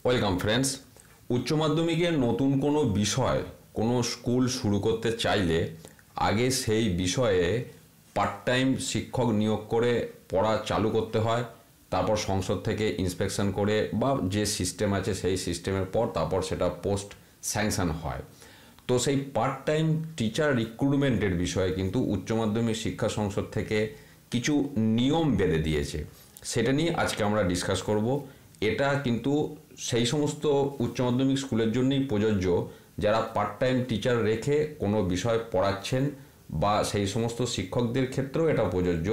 Welcome friends. উচ্চ মাধ্যমিকের নতুন কোনো বিষয় কোনো স্কুল শুরু করতে চাইলে আগে সেই বিষয়ে পার্ট টাইম শিক্ষক নিয়োগ করে পড়া চালু করতে হয়। তারপর সংসদ থেকে ইন্সপেকশন করে বা যে সিস্টেম আছে সেই সিস্টেমের পর তারপর সেটা পোস্ট স্যাংশন হয়। তো সেই পার্ট টাইম টিচার রিক্রুটমেন্টের বিষয়ে কিন্তু উচ্চ মাধ্যমিক শিক্ষা সংসদ থেকে কিছু নিয়ম বেঁধে দিয়েছে, সেটা নিয়ে আজকে আমরা ডিসকাস করব। এটা কিন্তু সেই সমস্ত উচ্চ মাধ্যমিক স্কুলের জন্যই প্রযোজ্য যারা পার্ট টাইম টিচার রেখে কোনো বিষয় পড়াচ্ছেন, বা সেই সমস্ত শিক্ষকদের ক্ষেত্রেও এটা প্রযোজ্য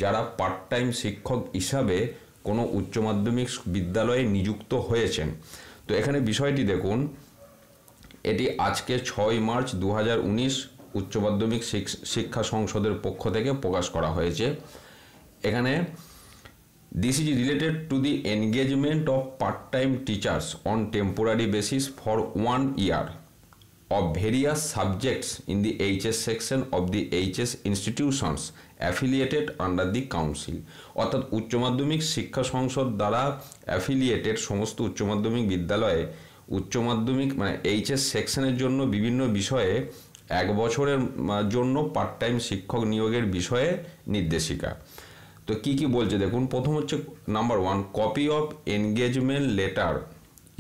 যারা পার্ট টাইম শিক্ষক হিসাবে কোনো উচ্চ মাধ্যমিক বিদ্যালয়ে নিযুক্ত হয়েছেন। তো এখানে বিষয়টি দেখুন, এটি আজকে 6 মার্চ 2019 উচ্চ মাধ্যমিক শিক্ষা সংসদের পক্ষ থেকে প্রকাশ করা হয়েছে। এখানে This is related to the engagement of part-time teachers on temporary basis for 1 year of various subjects in the HS section of the HS institutions affiliated under the council। অর্থাৎ উচ্চ মাধ্যমিক শিক্ষা সংসদ দ্বারা অ্যাফিলিয়েটেড সমস্ত উচ্চ মাধ্যমিক বিদ্যালয়ে উচ্চ মাধ্যমিক মানে HS সেকশনের জন্য বিভিন্ন বিষয়ে 1 বছরের জন্য পার্ট টাইম শিক্ষক নিয়োগের বিষয়ে নির্দেশিকা। তো কি কি বলছে দেখুন। প্রথম হচ্ছে number 1, copy of engagement letter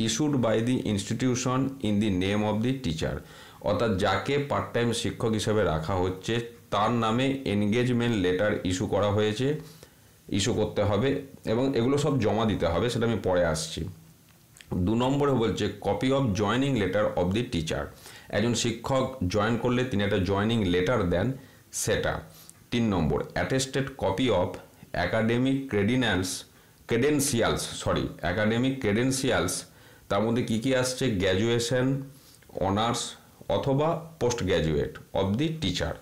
issued by the institution in the name of the teacher. অর্থাৎ যাকে পার্ট টাইম শিক্ষক হিসেবে রাখা হচ্ছে তার নামে এনগেজমেন্ট লেটার ইস্যু করতে হবে এবং এগুলো সব জমা দিতে হবে, সেটা আমি পরে আসছি। 2 নম্বরে বলছে copy of joining letter of the teacher. একজন শিক্ষক জয়েন করলে তিনি একটা জয়নিং লেটার দেন, সেটা। 3 নম্বর attested copy of academic credentials. তার মধ্যে কী কী আসছে? গ্র্যাজুয়েশন, অনার্স অথবা post graduate of the teacher.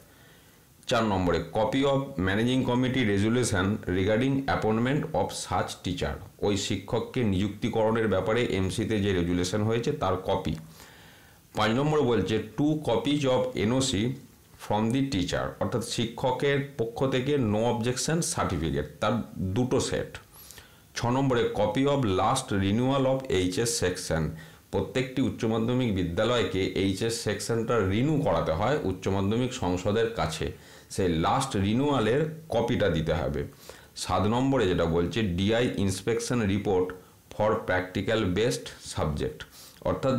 4 নম্বরে copy of managing committee resolution regarding appointment of such teacher. ওই শিক্ষককে নিযুক্তিকরণের ব্যাপারে এমসিতে যে রেজুলেশন হয়েছে তার কপি। 5 নম্বরে বলছে 2 copies of NOC from the teacher, অর্থাৎ শিক্ষকের পক্ষ থেকে নো অবজেকশন সার্টিফিকেট, তার 2টো সেট। 6 নম্বরে copy of last renewal of HS section. প্রত্যেকটি উচ্চ মাধ্যমিক বিদ্যালয়কে এইচএস সেকশনটা রিনিউ করাতে হয় উচ্চ মাধ্যমিক সংসদের কাছে, সেই লাস্ট রিনিউয়ালের কপিটা দিতে হবে। 7 নম্বরে যেটা বলছে DI inspection report for practical based subject, অর্থাৎ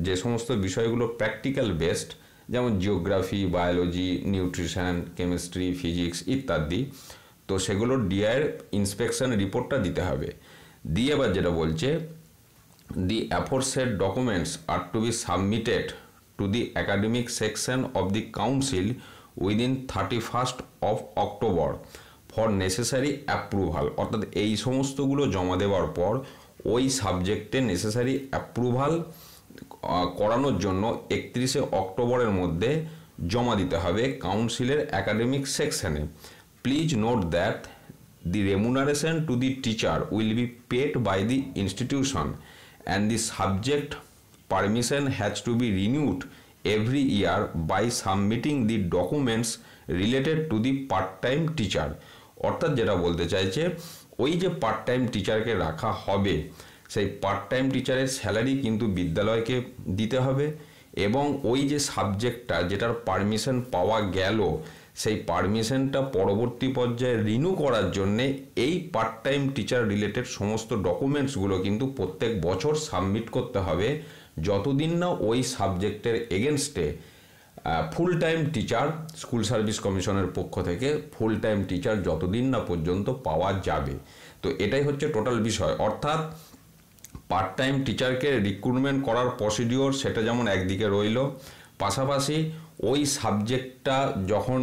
যে সমস্ত বিষয়গুলো প্র্যাকটিক্যাল বেসড, যেমন geography, biology, nutrition, chemistry, physics ইত্যাদি, তো সেগুলোর ডিআইয়ের ইন্সপেকশন রিপোর্টটা দিতে হবে। দিয়ে এবার যেটা বলছে the aforesaid documents are to be submitted to the academic section of the council within 31 October for necessary approval. অর্থাৎ এই সমস্তগুলো জমা দেওয়ার পর ওই সাবজেক্টে নেসেসারি অ্যাপ্রুভাল করানোর জন্য 31 অক্টোবরের মধ্যে জমা দিতে হবে কাউন্সিলের একাডেমিক সেকশনে। Please note that the remuneration to the teacher will be paid by the institution and the subject permission has to be renewed every year by submitting the documents related to the part time teacher. অর্থাৎ যেটা বলতে চাইছে, ওই যে part time টিচারকে রাখা হবে সেই পার্ট টাইম টিচারের স্যালারি কিন্তু বিদ্যালয়কে দিতে হবে, এবং ওই যে সাবজেক্টটা যেটার পারমিশন পাওয়া গেল সেই পারমিশনটা পরবর্তী পর্যায়ে রিনিউ করার জন্যে এই পার্ট টাইম টিচার রিলেটেড সমস্ত ডকুমেন্টসগুলো কিন্তু প্রত্যেক বছর সাবমিট করতে হবে, যতদিন না ওই সাবজেক্টের এগেনস্টে full time teacher school service কমিশনের পক্ষ থেকে ফুল টাইম টিচার যতদিন না পর্যন্ত পাওয়া যাবে। তো এটাই হচ্ছে টোটাল বিষয়। অর্থাৎ পার্ট টাইম টিচারকে রিক্রুটমেন্ট করার প্রসিডিওর সেটা যেমন একদিকে রইল, পাশাপাশি ওই সাবজেক্টটা যখন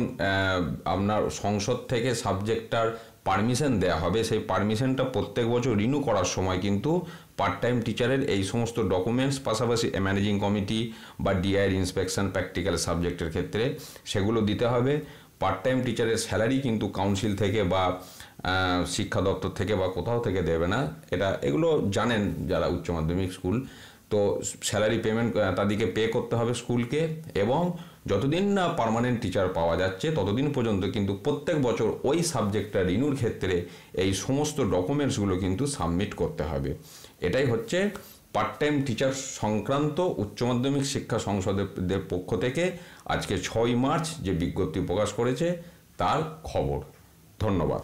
আপনার সংসদ থেকে সাবজেক্টটার পারমিশন দেওয়া হবে সেই পারমিশনটা প্রত্যেক বছর রিনিউ করার সময় কিন্তু পার্ট টাইম টিচারের এই সমস্ত ডকুমেন্টস পাশাপাশি ম্যানেজিং কমিটি বা ডিআইয়ের ইন্সপেকশন প্র্যাকটিক্যাল সাবজেক্টের ক্ষেত্রে সেগুলো দিতে হবে। পার্ট টাইম টিচারের স্যালারি কিন্তু কাউন্সিল থেকে বা শিক্ষা দপ্তর থেকে বা কোথাও থেকে দেবে না, এগুলো জানেন যারা উচ্চ মাধ্যমিক স্কুল। তো স্যালারি পেমেন্ট তাদেরকে পে করতে হবে স্কুলকে, এবং যতদিন না পার্মানেন্ট টিচার পাওয়া যাচ্ছে ততদিন পর্যন্ত কিন্তু প্রত্যেক বছর ওই সাবজেক্টটা রিনিউর ক্ষেত্রে এই সমস্ত ডকুমেন্টসগুলো কিন্তু সাবমিট করতে হবে। এটাই হচ্ছে পার্ট টাইম টিচার সংক্রান্ত উচ্চ মাধ্যমিক শিক্ষা সংসদের পক্ষ থেকে আজকে 6ই মার্চ যে বিজ্ঞপ্তি প্রকাশ করেছে তার খবর। ধন্যবাদ।